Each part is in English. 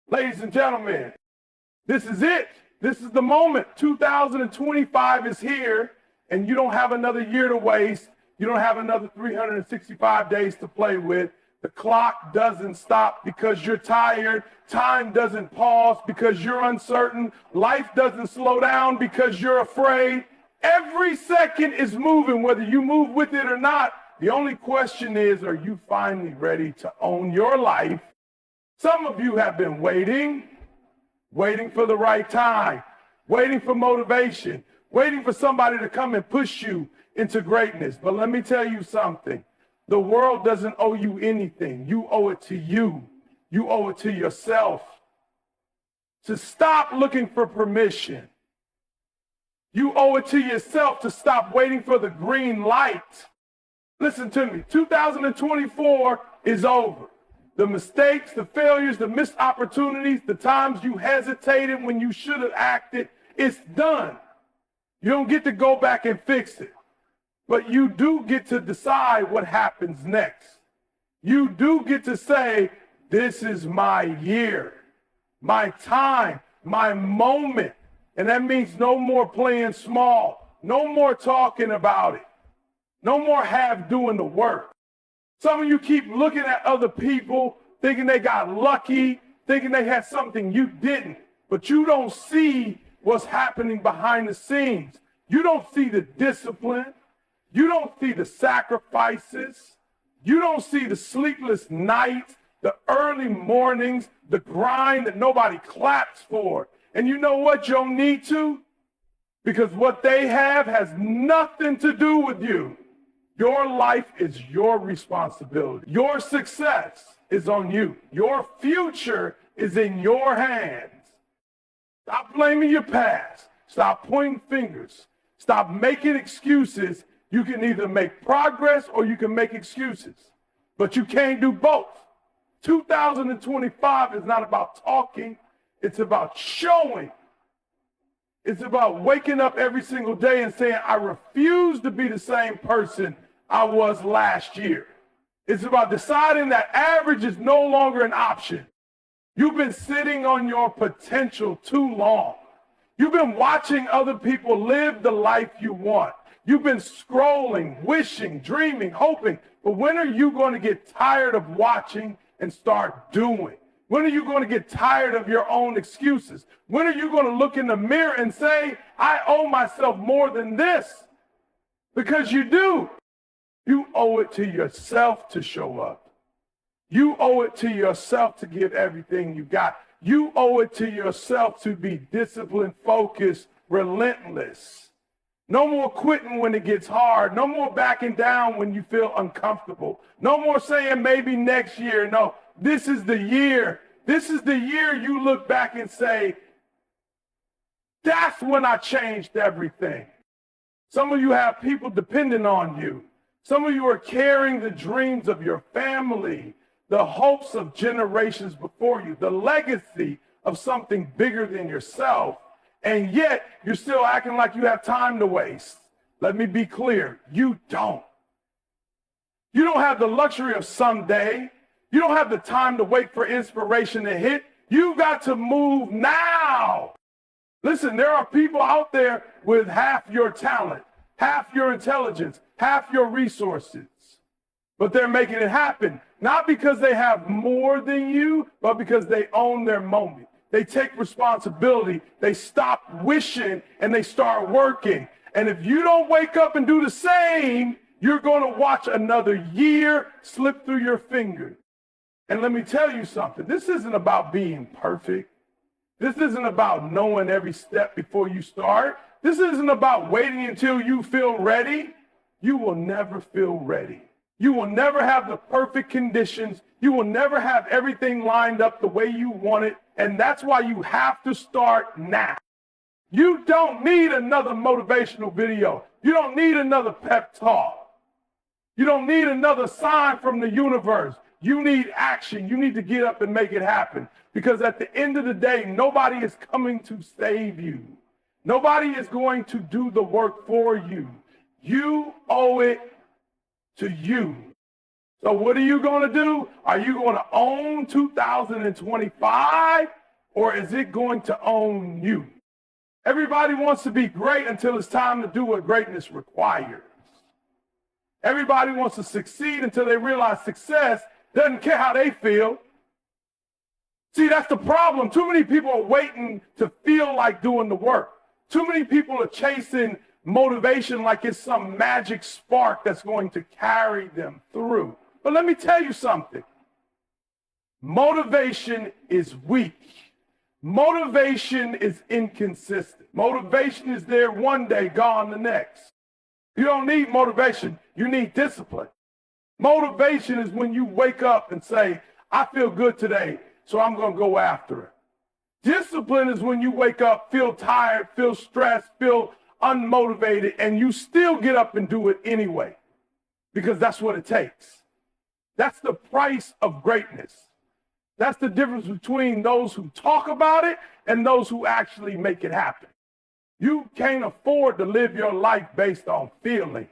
Ladies and gentlemen, this is it. This is the moment. 2025 is here, and you don't have another year to waste. You don't have another 365 days to play with. The clock doesn't stop because you're tired. Time doesn't pause because you're uncertain. Life doesn't slow down because you're afraid. Every second is moving, whether you move with it or not. The only question is, are you finally ready to own your life? Some of you have been waiting for the right time, waiting for motivation, waiting for somebody to come and push you into greatness. But let me tell you something. The world doesn't owe you anything. You owe it to you. You owe it to yourself to stop looking for permission. You owe it to yourself to stop waiting for the green light. Listen to me. 2024 is over. The mistakes, the failures, the missed opportunities, the times you hesitated when you should have acted, it's done. You don't get to go back and fix it. But you do get to decide what happens next. You do get to say, this is my year, my time, my moment. And that means no more playing small, no more talking about it, no more half doing the work. Some of you keep looking at other people, thinking they got lucky, thinking they had something you didn't, but you don't see what's happening behind the scenes. You don't see the discipline. You don't see the sacrifices. You don't see the sleepless nights, the early mornings, the grind that nobody claps for. And you know what? You don't need to, because what they have has nothing to do with you. Your life is your responsibility. Your success is on you. Your future is in your hands. Stop blaming your past. Stop pointing fingers. Stop making excuses. You can either make progress or you can make excuses, but you can't do both. 2025 is not about talking. It's about showing. It's about waking up every single day and saying, I refuse to be the same person I was last year. It's about deciding that average is no longer an option. You've been sitting on your potential too long. You've been watching other people live the life you want. You've been scrolling, wishing, dreaming, hoping. But when are you going to get tired of watching and start doing? When are you going to get tired of your own excuses? When are you going to look in the mirror and say, I owe myself more than this? Because you do. You owe it to yourself to show up. You owe it to yourself to give everything you got. You owe it to yourself to be disciplined, focused, relentless. No more quitting when it gets hard. No more backing down when you feel uncomfortable. No more saying maybe next year. No, this is the year. This is the year you look back and say, that's when I changed everything. Some of you have people depending on you. Some of you are carrying the dreams of your family, the hopes of generations before you, the legacy of something bigger than yourself. And yet, you're still acting like you have time to waste. Let me be clear. You don't. You don't have the luxury of someday. You don't have the time to wait for inspiration to hit. You've got to move now. Listen, there are people out there with half your talent, half your intelligence, half your resources. But they're making it happen, not because they have more than you, but because they own their moment. They take responsibility. They stop wishing and they start working. And if you don't wake up and do the same, you're going to watch another year slip through your fingers. And let me tell you something. This isn't about being perfect. This isn't about knowing every step before you start. This isn't about waiting until you feel ready. You will never feel ready. You will never have the perfect conditions. You will never have everything lined up the way you want it. And that's why you have to start now. You don't need another motivational video. You don't need another pep talk. You don't need another sign from the universe. You need action. You need to get up and make it happen. Because at the end of the day, nobody is coming to save you. Nobody is going to do the work for you. You owe it to you. So what are you going to do? Are you going to own 2025, or is it going to own you? Everybody wants to be great until it's time to do what greatness requires. Everybody wants to succeed until they realize success doesn't care how they feel. See, that's the problem. Too many people are waiting to feel like doing the work. Too many people are chasing motivation like it's some magic spark that's going to carry them through. But let me tell you something. Motivation is weak. Motivation is inconsistent. Motivation is there one day, gone the next. You don't need motivation. You need discipline. Motivation is when you wake up and say, I feel good today, so I'm going to go after it. Discipline is when you wake up, feel tired, feel stressed, feel unmotivated, and you still get up and do it anyway, because that's what it takes. That's the price of greatness. That's the difference between those who talk about it and those who actually make it happen. You can't afford to live your life based on feelings.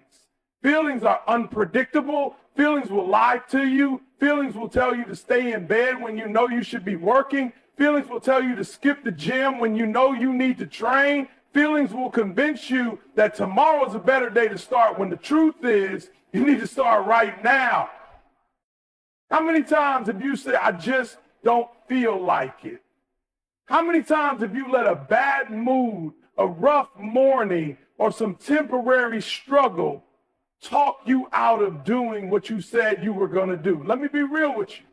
Feelings are unpredictable. Feelings will lie to you. Feelings will tell you to stay in bed when you know you should be working. Feelings will tell you to skip the gym when you know you need to train. Feelings will convince you that tomorrow is a better day to start, when the truth is you need to start right now. How many times have you said, I just don't feel like it? How many times have you let a bad mood, a rough morning, or some temporary struggle talk you out of doing what you said you were going to do? Let me be real with you.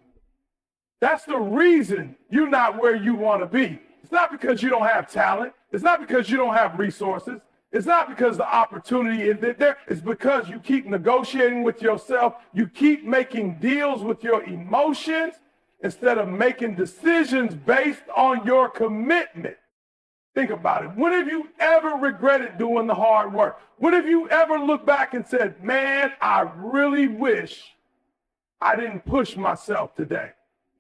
That's the reason you're not where you want to be. It's not because you don't have talent. It's not because you don't have resources. It's not because the opportunity isn't there. It's because you keep negotiating with yourself. You keep making deals with your emotions instead of making decisions based on your commitment. Think about it. When have you ever regretted doing the hard work? When have you ever looked back and said, man, I really wish I didn't push myself today?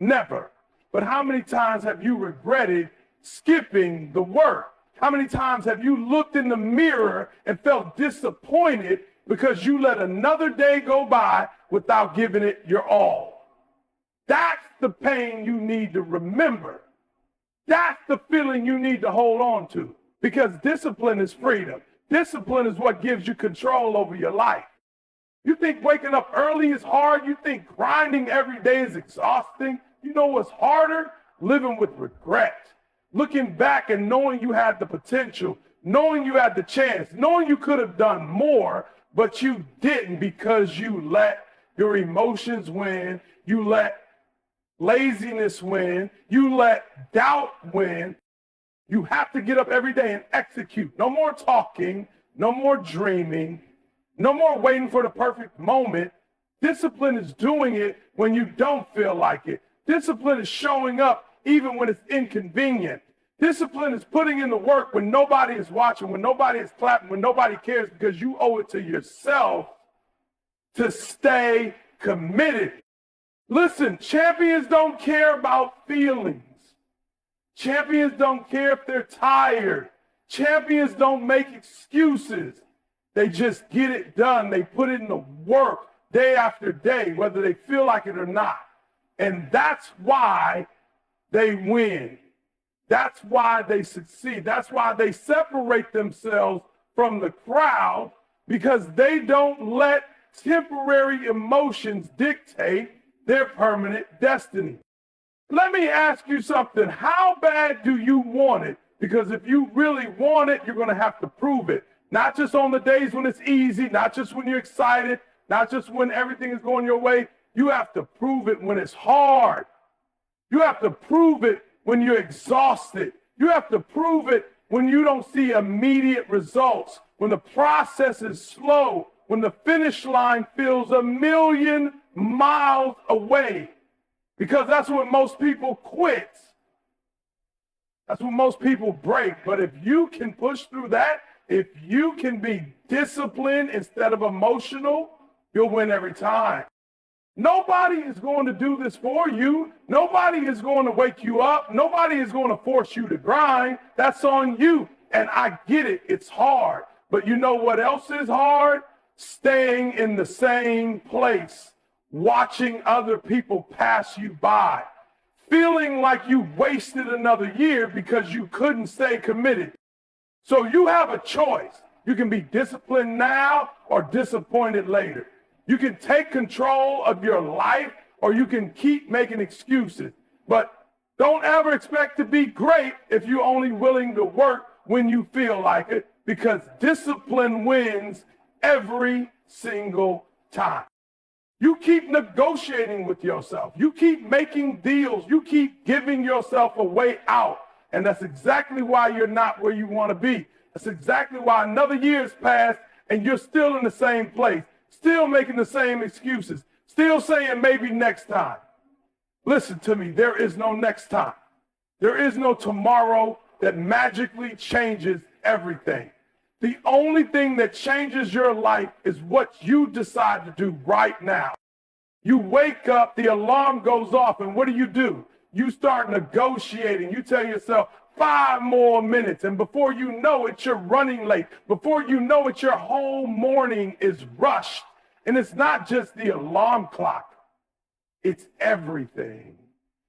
Never. But how many times have you regretted skipping the work? How many times have you looked in the mirror and felt disappointed because you let another day go by without giving it your all? That's the pain you need to remember. That's the feeling you need to hold on to, because discipline is freedom. Discipline is what gives you control over your life. You think waking up early is hard? You think grinding every day is exhausting? You know what's harder? Living with regret. Looking back and knowing you had the potential, knowing you had the chance, knowing you could have done more, but you didn't because you let your emotions win, you let laziness win, you let doubt win. You have to get up every day and execute. No more talking, no more dreaming, no more waiting for the perfect moment. Discipline is doing it when you don't feel like it. Discipline is showing up even when it's inconvenient. Discipline is putting in the work when nobody is watching, when nobody is clapping, when nobody cares, because you owe it to yourself to stay committed. Listen, champions don't care about feelings. Champions don't care if they're tired. Champions don't make excuses. They just get it done. They put in the work day after day, whether they feel like it or not. And that's why they win. That's why they succeed. That's why they separate themselves from the crowd, because they don't let temporary emotions dictate their permanent destiny. Let me ask you something. How bad do you want it? Because if you really want it, you're going to have to prove it. Not just on the days when it's easy, not just when you're excited, not just when everything is going your way. You have to prove it when it's hard. You have to prove it when you're exhausted. You have to prove it when you don't see immediate results, when the process is slow, when the finish line feels a million miles away. Because that's when most people quit. That's when most people break. But if you can push through that, if you can be disciplined instead of emotional, you'll win every time. Nobody is going to do this for you. Nobody is going to wake you up. Nobody is going to force you to grind. That's on you. And I get it. It's hard. But you know what else is hard? Staying in the same place, watching other people pass you by, feeling like you wasted another year because you couldn't stay committed. So you have a choice. You can be disciplined now or disappointed later. You can take control of your life or you can keep making excuses. But don't ever expect to be great if you're only willing to work when you feel like it, because discipline wins every single time. You keep negotiating with yourself. You keep making deals. You keep giving yourself a way out. And that's exactly why you're not where you want to be. That's exactly why another year has passed and you're still in the same place, still making the same excuses, still saying maybe next time. Listen to me, there is no next time. There is no tomorrow that magically changes everything. The only thing that changes your life is what you decide to do right now. You wake up, the alarm goes off, and what do? You start negotiating. You tell yourself, 5 more minutes, and before you know it, you're running late. Before you know it, your whole morning is rushed. And it's not just the alarm clock. It's everything.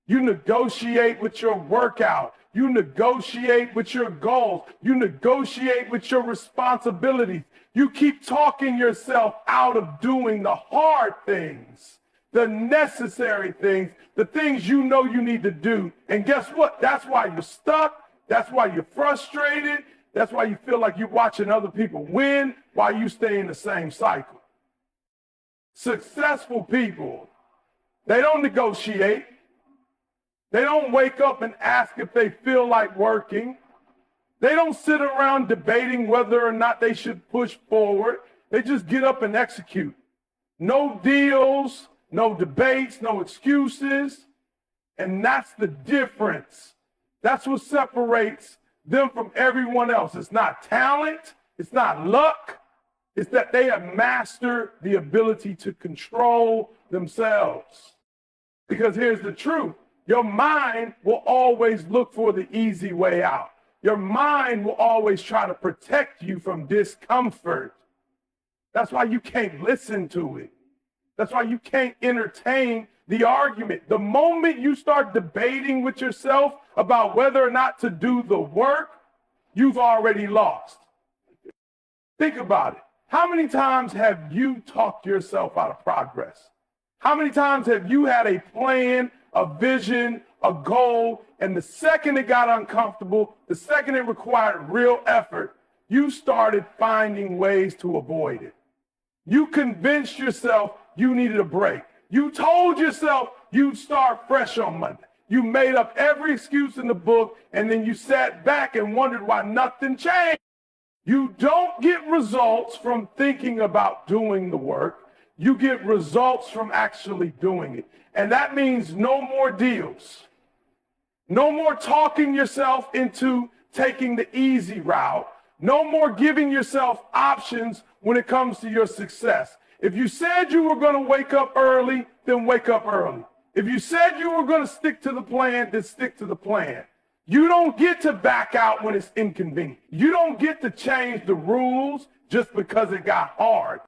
You negotiate with your workout. You negotiate with your goals. You negotiate with your responsibilities. You keep talking yourself out of doing the hard things, the necessary things, the things you know you need to do. And guess what? That's why you're stuck. That's why you're frustrated. That's why you feel like you're watching other people win while you stay in the same cycle. Successful people, they don't negotiate. They don't wake up and ask if they feel like working. They don't sit around debating whether or not they should push forward. They just get up and execute. No deals, no debates, no excuses. And that's the difference. That's what separates them from everyone else. It's not talent. It's not luck. It's that they have mastered the ability to control themselves. Because here's the truth. Your mind will always look for the easy way out. Your mind will always try to protect you from discomfort. That's why you can't listen to it. That's why you can't entertain the argument. The moment you start debating with yourself about whether or not to do the work, you've already lost. Think about it. How many times have you talked yourself out of progress? How many times have you had a plan, a vision, a goal, and the second it got uncomfortable, the second it required real effort, you started finding ways to avoid it? You convinced yourself you needed a break. You told yourself you'd start fresh on Monday. You made up every excuse in the book, and then you sat back and wondered why nothing changed. You don't get results from thinking about doing the work. You get results from actually doing it. And that means no more deals. No more talking yourself into taking the easy route. No more giving yourself options when it comes to your success. If you said you were going to wake up early, then wake up early. If you said you were going to stick to the plan, then stick to the plan. You don't get to back out when it's inconvenient. You don't get to change the rules just because it got hard.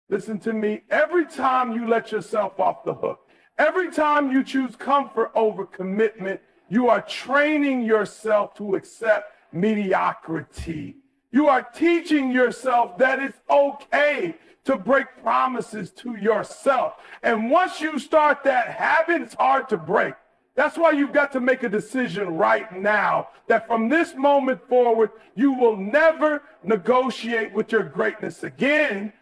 Listen to me. Every time you let yourself off the hook, every time you choose comfort over commitment, you are training yourself to accept mediocrity. You are teaching yourself that it's okay to break promises to yourself. And once you start that habit, it's hard to break. That's why you've got to make a decision right now that from this moment forward, you will never negotiate with your greatness again.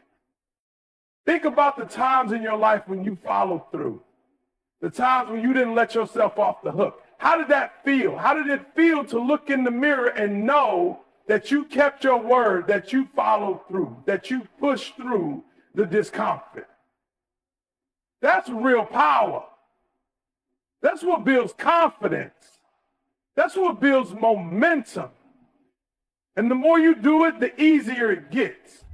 Think about the times in your life when you followed through, the times when you didn't let yourself off the hook. How did that feel? How did it feel to look in the mirror and know that you kept your word, that you followed through, that you pushed through the discomfort? That's real power. That's what builds confidence. That's what builds momentum. And the more you do it, the easier it gets.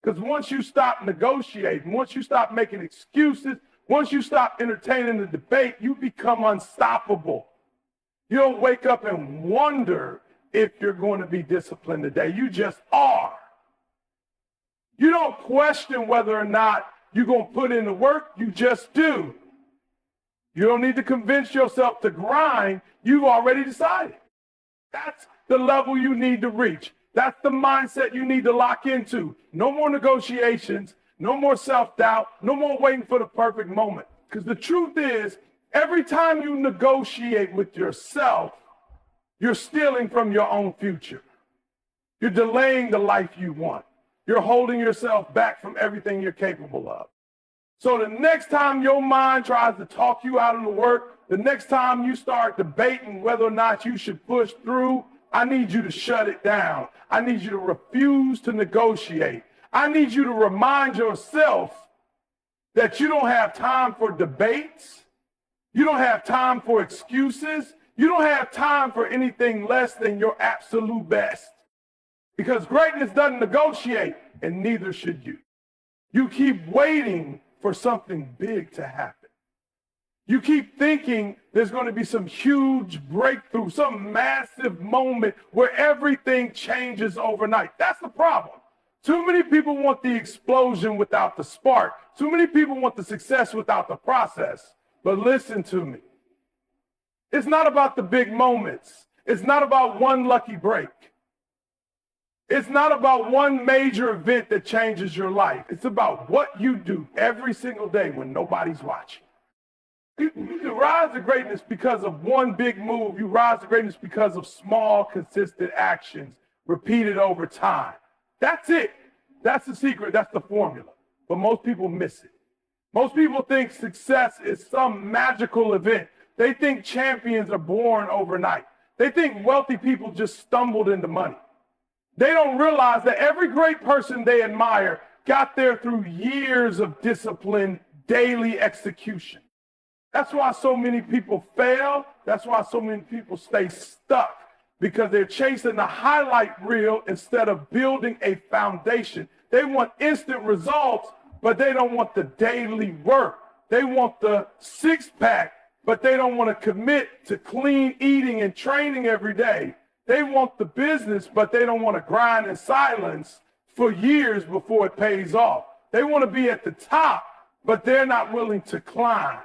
Because once you stop negotiating, once you stop making excuses, once you stop entertaining the debate, you become unstoppable. You don't wake up and wonder if you're going to be disciplined today. You just are. You don't question whether or not You're going to put in the work. You just do. You don't need to convince yourself to grind. You've already decided. That's the level you need to reach. That's the mindset you need to lock into. No more negotiations, no more self-doubt, no more waiting for the perfect moment. Because the truth is, every time you negotiate with yourself, you're stealing from your own future. You're delaying the life you want. You're holding yourself back from everything you're capable of. So the next time your mind tries to talk you out of the work, the next time you start debating whether or not you should push through, I need you to shut it down. I need you to refuse to negotiate. I need you to remind yourself that you don't have time for debates. You don't have time for excuses. You don't have time for anything less than your absolute best. Because greatness doesn't negotiate, and neither should you. You keep waiting for something big to happen. You keep thinking there's going to be some huge breakthrough, some massive moment where everything changes overnight. That's the problem. Too many people want the explosion without the spark. Too many people want the success without the process. But listen to me. It's not about the big moments. It's not about one lucky break. It's not about one major event that changes your life. It's about what you do every single day when nobody's watching. You rise to greatness because of one big move. You rise to greatness because of small, consistent actions repeated over time. That's it. That's the secret. That's the formula. But most people miss it. Most people think success is some magical event. They think champions are born overnight. They think wealthy people just stumbled into money. They don't realize that every great person they admire got there through years of disciplined daily execution. That's why so many people fail. That's why so many people stay stuck, because they're chasing the highlight reel instead of building a foundation. They want instant results, but they don't want the daily work. They want the six-pack, but they don't want to commit to clean eating and training every day. They want the business, but they don't want to grind in silence for years before it pays off. They want to be at the top, but they're not willing to climb.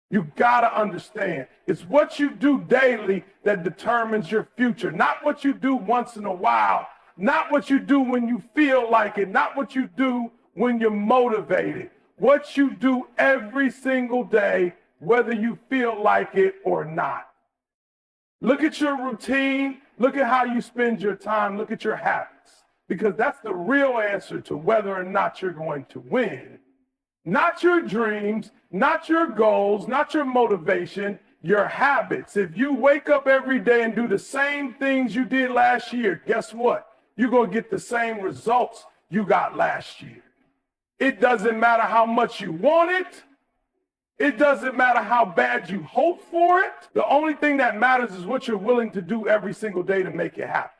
You've got to understand, it's what you do daily that determines your future, not what you do once in a while, not what you do when you feel like it, not what you do when you're motivated. What you do every single day, whether you feel like it or not. Look at your routine. Look at how you spend your time. Look at your habits, because that's the real answer to whether or not you're going to win. Not your dreams, not your goals, not your motivation, your habits. If you wake up every day and do the same things you did last year, guess what? You're going to get the same results you got last year. It doesn't matter how much you want it. It doesn't matter how bad you hope for it. The only thing that matters is what you're willing to do every single day to make it happen.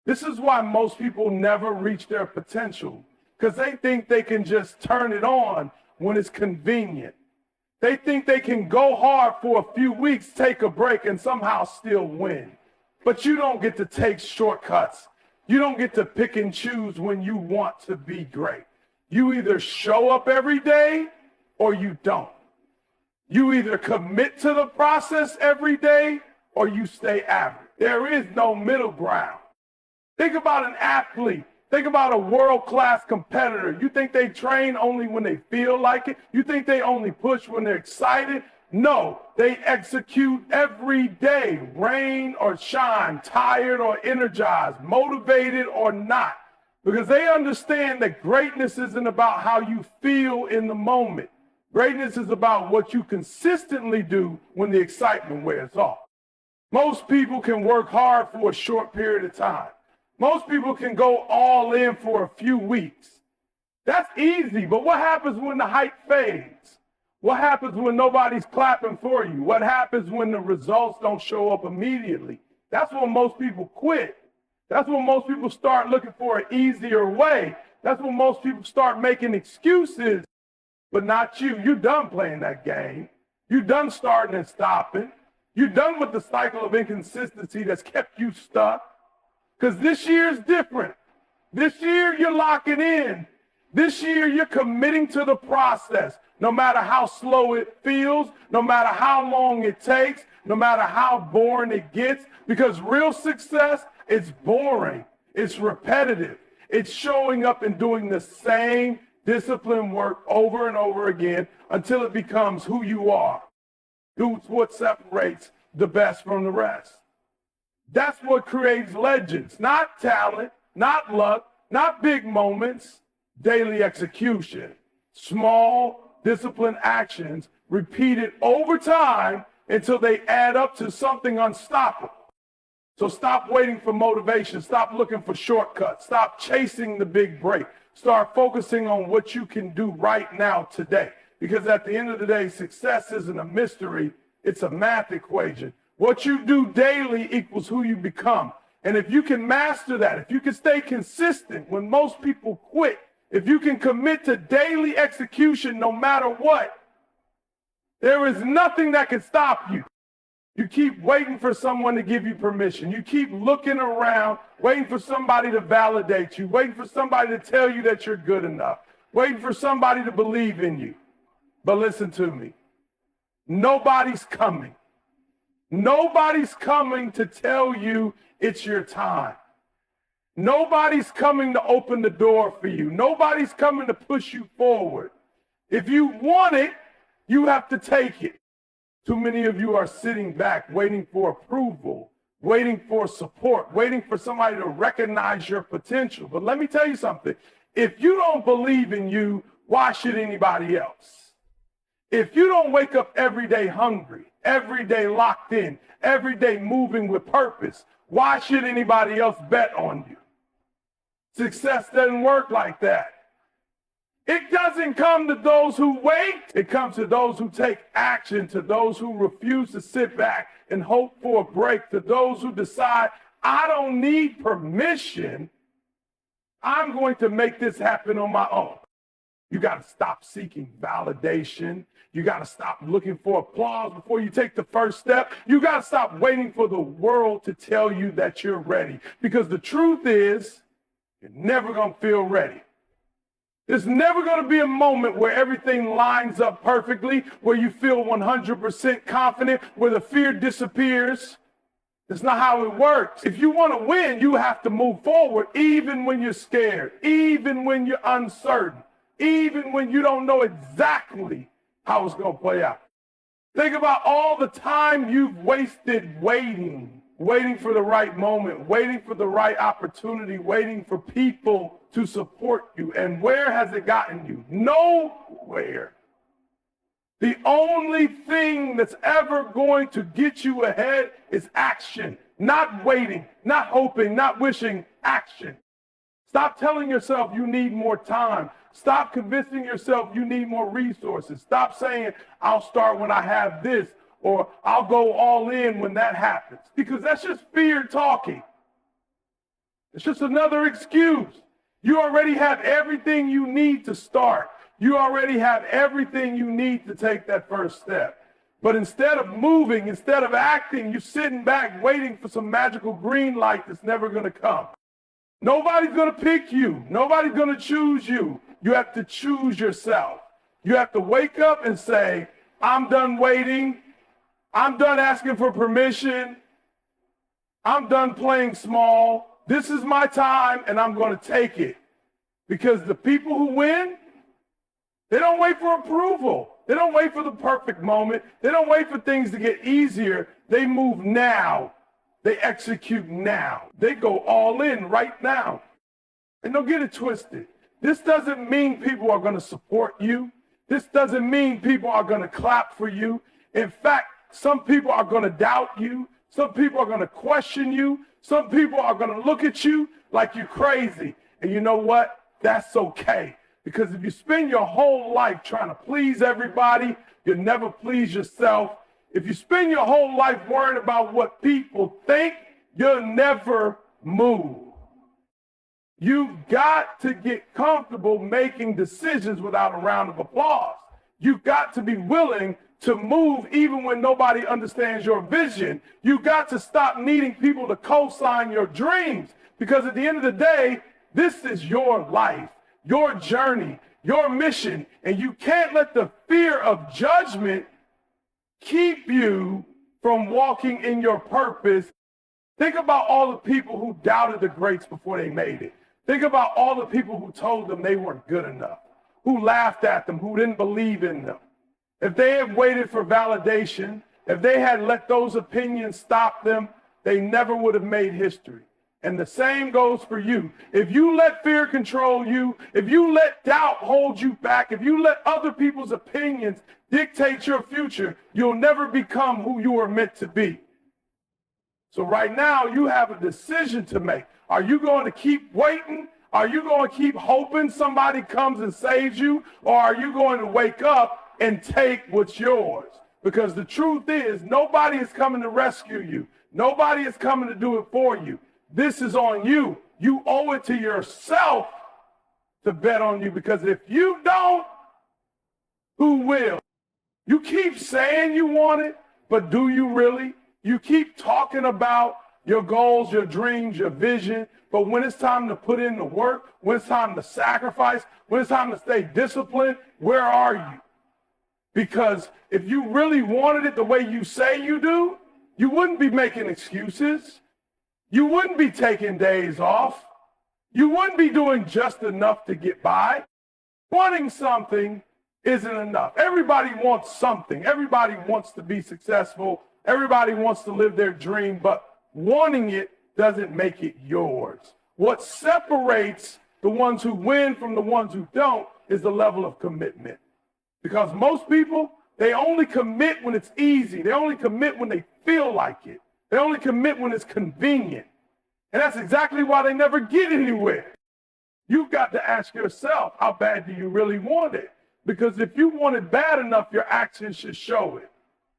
This is why most people never reach their potential, because they think they can just turn it on when it's convenient. They think they can go hard for a few weeks, take a break, and somehow still win. But you don't get to take shortcuts. You don't get to pick and choose when you want to be great. You either show up every day or you don't. You either commit to the process every day or you stay average. There is no middle ground. Think about an athlete. Think about a world-class competitor. You think they train only when they feel like it? You think they only push when they're excited? No, they execute every day, rain or shine, tired or energized, motivated or not, because they understand that greatness isn't about how you feel in the moment. Greatness is about what you consistently do when the excitement wears off. Most people can work hard for a short period of time. Most people can go all in for a few weeks. That's easy, but what happens when the hype fades? What happens when nobody's clapping for you? What happens when the results don't show up immediately? That's when most people quit. That's when most people start looking for an easier way. That's when most people start making excuses. But not you. You're done playing that game. You're done starting and stopping. You're done with the cycle of inconsistency that's kept you stuck. Because this year is different. This year, you're locking in. This year, you're committing to the process, no matter how slow it feels, no matter how long it takes, no matter how boring it gets, because real success is boring. It's repetitive. It's showing up and doing the same disciplined work over and over again until it becomes who you are. It's what separates the best from the rest. That's what creates legends, not talent, not luck, not big moments, daily execution. Small, disciplined actions repeated over time until they add up to something unstoppable. So stop waiting for motivation. Stop looking for shortcuts. Stop chasing the big break. Start focusing on what you can do right now today. Because at the end of the day, success isn't a mystery. It's a math equation. What you do daily equals who you become. And if you can master that, if you can stay consistent when most people quit, if you can commit to daily execution no matter what, there is nothing that can stop you. You keep waiting for someone to give you permission. You keep looking around, waiting for somebody to validate you, waiting for somebody to tell you that you're good enough, waiting for somebody to believe in you. But listen to me. Nobody's coming. Nobody's coming to tell you it's your time. Nobody's coming to open the door for you. Nobody's coming to push you forward. If you want it, you have to take it. Too many of you are sitting back waiting for approval, waiting for support, waiting for somebody to recognize your potential. But let me tell you something. If you don't believe in you, why should anybody else? If you don't wake up every day hungry, every day locked in, every day moving with purpose, why should anybody else bet on you? Success doesn't work like that. It doesn't come to those who wait. It comes to those who take action, to those who refuse to sit back and hope for a break, to those who decide, I don't need permission. I'm going to make this happen on my own. You got to stop seeking validation. You got to stop looking for applause before you take the first step. You got to stop waiting for the world to tell you that you're ready. Because the truth is, you're never going to feel ready. There's never going to be a moment where everything lines up perfectly, where you feel 100% confident, where the fear disappears. That's not how it works. If you want to win, you have to move forward, even when you're scared, even when you're uncertain, even when you don't know exactly how it's going to play out. Think about all the time you've wasted waiting for the right moment, waiting for the right opportunity, waiting for people to support you. And where has it gotten you? Nowhere. The only thing that's ever going to get you ahead is action. Not waiting, not hoping, not wishing, action. Stop telling yourself you need more time. Stop convincing yourself you need more resources. Stop saying, I'll start when I have this, or I'll go all in when that happens. Because that's just fear talking. It's just another excuse. You already have everything you need to start. You already have everything you need to take that first step. But instead of moving, instead of acting, you're sitting back waiting for some magical green light that's never going to come. Nobody's going to pick you. Nobody's going to choose you. You have to choose yourself. You have to wake up and say, I'm done waiting. I'm done asking for permission. I'm done playing small. This is my time, and I'm going to take it. Because the people who win, they don't wait for approval. They don't wait for the perfect moment. They don't wait for things to get easier. They move now. They execute now. They go all in right now. And don't get it twisted. This doesn't mean people are going to support you. This doesn't mean people are going to clap for you. In fact, some people are going to doubt you. Some people are going to question you. Some people are going to look at you like you're crazy. And you know what? That's okay. Because if you spend your whole life trying to please everybody, you'll never please yourself. If you spend your whole life worrying about what people think, you'll never move. You've got to get comfortable making decisions without a round of applause. You've got to be willing to move even when nobody understands your vision. You've got to stop needing people to co-sign your dreams. Because at the end of the day, this is your life. your journey, your mission, and you can't let the fear of judgment keep you from walking in your purpose. Think about all the people who doubted the greats before they made it. Think about all the people who told them they weren't good enough, who laughed at them, who didn't believe in them. If they had waited for validation, if they had let those opinions stop them, they never would have made history. And the same goes for you. If you let fear control you, if you let doubt hold you back, if you let other people's opinions dictate your future, you'll never become who you were meant to be. So right now, you have a decision to make. Are you going to keep waiting? Are you going to keep hoping somebody comes and saves you? Or are you going to wake up and take what's yours? Because the truth is, nobody is coming to rescue you. Nobody is coming to do it for you. This is on you. You owe it to yourself to bet on you, because if you don't, who will? You keep saying you want it, but do you really? You keep talking about your goals, your dreams, your vision, but when it's time to put in the work, when it's time to sacrifice, when it's time to stay disciplined, where are you? Because if you really wanted it the way you say you do, you wouldn't be making excuses. You wouldn't be taking days off. You wouldn't be doing just enough to get by. Wanting something isn't enough. Everybody wants something. Everybody wants to be successful. Everybody wants to live their dream, but wanting it doesn't make it yours. What separates the ones who win from the ones who don't is the level of commitment. Because most people, they only commit when it's easy. They only commit when they feel like it. They only commit when it's convenient. And that's exactly why they never get anywhere. You've got to ask yourself, how bad do you really want it? Because if you want it bad enough, your actions should show it.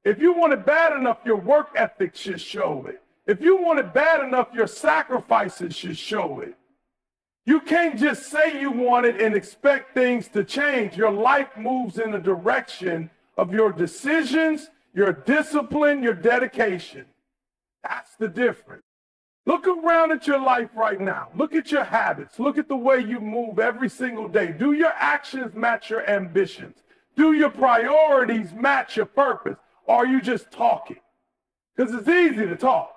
If you want it bad enough, your work ethic should show it. If you want it bad enough, your sacrifices should show it. You can't just say you want it and expect things to change. Your life moves in the direction of your decisions, your discipline, your dedication. That's the difference. Look around at your life right now. Look at your habits. Look at the way you move every single day. Do your actions match your ambitions? Do your priorities match your purpose? Or are you just talking? Because it's easy to talk.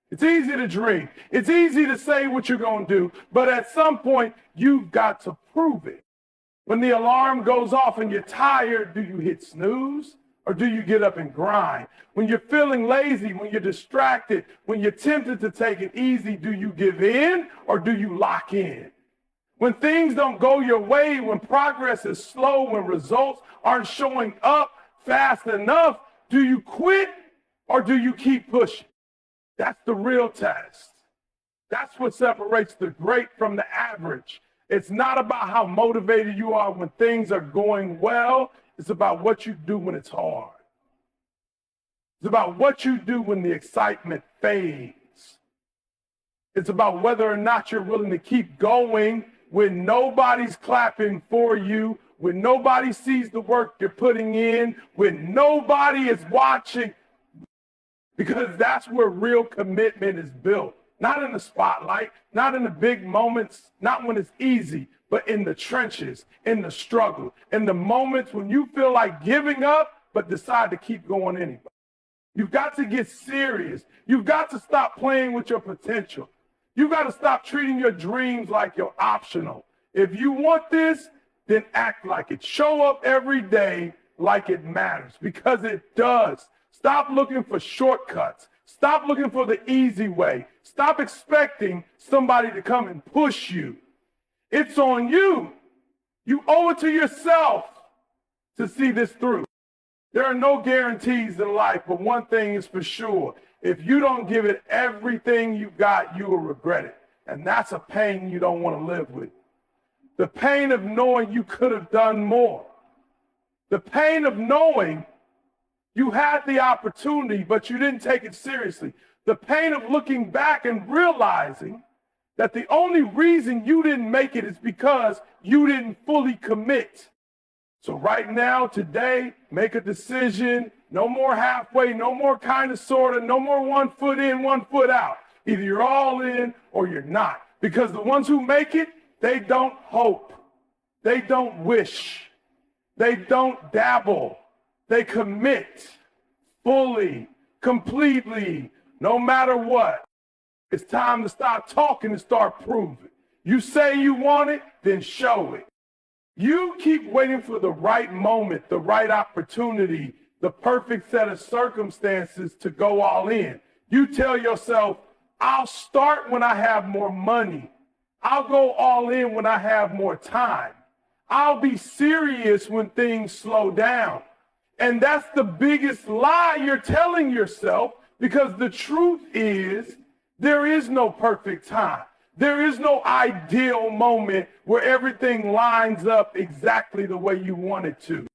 It's easy to dream. It's easy to say what you're going to do. But at some point, you've got to prove it. When the alarm goes off and you're tired, do you hit snooze? Or do you get up and grind? When you're feeling lazy, when you're distracted, when you're tempted to take it easy, do you give in or do you lock in? When things don't go your way, when progress is slow, when results aren't showing up fast enough, do you quit or do you keep pushing? That's the real test. That's what separates the great from the average. It's not about how motivated you are when things are going well. It's about what you do when it's hard. It's about what you do when the excitement fades. It's about whether or not you're willing to keep going when nobody's clapping for you, when nobody sees the work you're putting in, when nobody is watching. Because that's where real commitment is built. Not in the spotlight, not in the big moments, not when it's easy, but in the trenches, in the struggle, in the moments when you feel like giving up, but decide to keep going anyway. You've got to get serious. You've got to stop playing with your potential. You've got to stop treating your dreams like you're optional. If you want this, then act like it. Show up every day like it matters, because it does. Stop looking for shortcuts. Stop looking for the easy way. Stop expecting somebody to come and push you. It's on you. You owe it to yourself to see this through. There are no guarantees in life, but one thing is for sure. If you don't give it everything you got, you will regret it. And that's a pain you don't want to live with. The pain of knowing you could have done more. The pain of knowing you had the opportunity, but you didn't take it seriously. The pain of looking back and realizing that the only reason you didn't make it is because you didn't fully commit. So right now, today, make a decision. No more halfway, no more kind of, sort of, no more 1 foot in, 1 foot out. Either you're all in or you're not. Because the ones who make it, they don't hope. They don't wish. They don't dabble. They commit fully, completely, no matter what. It's time to stop talking and start proving. You say you want it, then show it. You keep waiting for the right moment, the right opportunity, the perfect set of circumstances to go all in. You tell yourself, I'll start when I have more money. I'll go all in when I have more time. I'll be serious when things slow down. And that's the biggest lie you're telling yourself, because the truth is there is no perfect time. There is no ideal moment where everything lines up exactly the way you want it to.